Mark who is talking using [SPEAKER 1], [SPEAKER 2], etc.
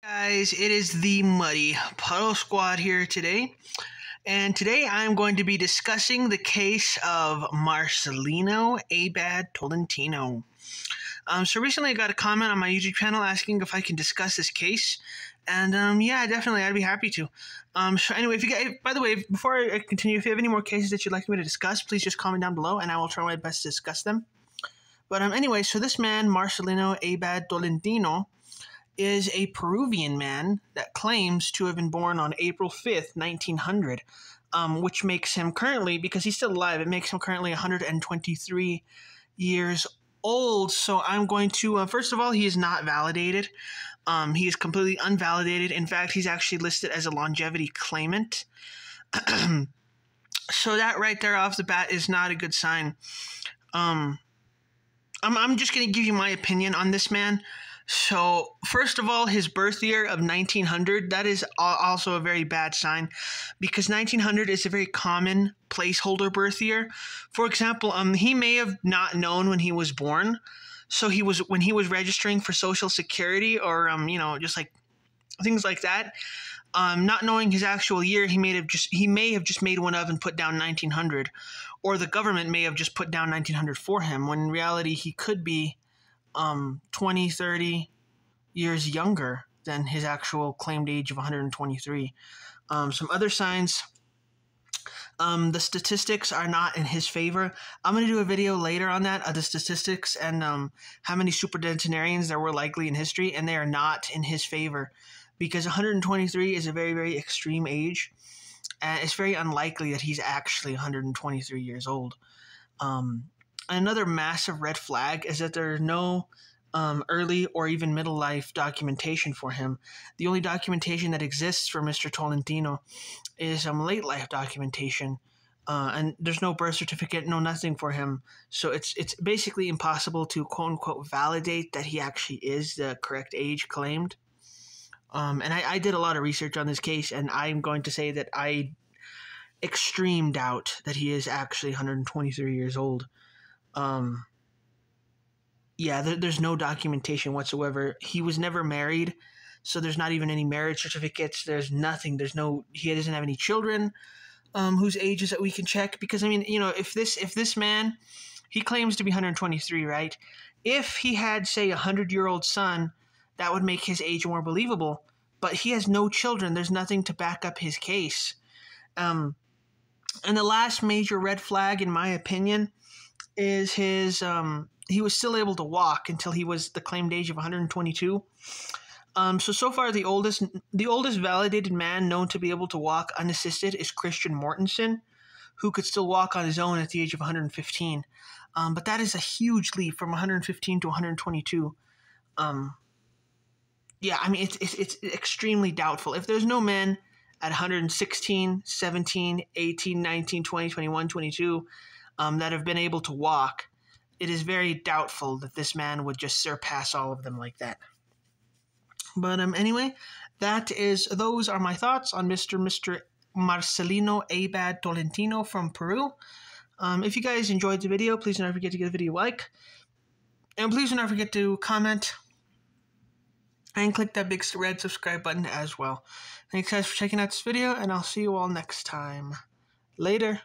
[SPEAKER 1] Guys, it is the Muddy Puddle Squad here today, and today I'm going to be discussing the case of Marcelino Abad Tolentino. So recently I got a comment on my YouTube channel asking if I can discuss this case, and yeah, definitely, I'd be happy to. So anyway, by the way, before I continue, if you have any more cases that you'd like me to discuss, please just comment down below, and I will try my best to discuss them. But anyway, so this man, Marcelino Abad Tolentino, is a Peruvian man that claims to have been born on April 5th, 1900, which makes him currently, because he's still alive, it makes him currently 123 years old. So I'm going to, first of all, he is not validated. He is completely unvalidated. In fact, he's actually listed as a longevity claimant. So that right there off the bat is not a good sign. I'm just going to give you my opinion on this man. So, first of all, his birth year of 1900, that is also a very bad sign, because 1900 is a very common placeholder birth year. For example, he may have not known when he was born, so when he was registering for Social Security or, just like things like that, not knowing his actual year, he may have just made one up and put down 1900, or the government may have just put down 1900 for him, when in reality he could be 20, 30 years younger than his actual claimed age of 123. Some other signs, the statistics are not in his favor. I'm going to do a video later on that, of the statistics and how many superdentinarians there were likely in history, and they are not in his favor, because 123 is a very, very extreme age, and it's very unlikely that he's actually 123 years old. Another massive red flag is that there are no early or even middle life documentation for him. The only documentation that exists for Mr. Tolentino is late life documentation, and there's no birth certificate, no nothing for him. So it's basically impossible to quote unquote validate that he actually is the correct age claimed. And I did a lot of research on this case, and I'm going to say that I extreme doubt that he is actually 123 years old. There's no documentation whatsoever. He was never married, so there's not even any marriage certificates. There's nothing. He doesn't have any children whose ages that we can check, because if this man, he claims to be 123, right? If he had, say, a 100-year-old son, that would make his age more believable, but he has no children. There's nothing to back up his case. And the last major red flag, in my opinion, is his he was still able to walk until he was the claimed age of 122. So far the oldest validated man known to be able to walk unassisted is Christian Mortensen, who could still walk on his own at the age of 115. But that is a huge leap from 115 to 122. It's extremely doubtful. If there's no men at 116, 17, 18, 19, 20, 21, 22 that have been able to walk, it is very doubtful that this man would just surpass all of them like that. But anyway, those are my thoughts on Mr. Marcelino Abad Tolentino from Peru. If you guys enjoyed the video, please do not forget to give the video a like. And please do not forget to comment and click that big red subscribe button as well. Thanks guys for checking out this video, and I'll see you all next time. Later.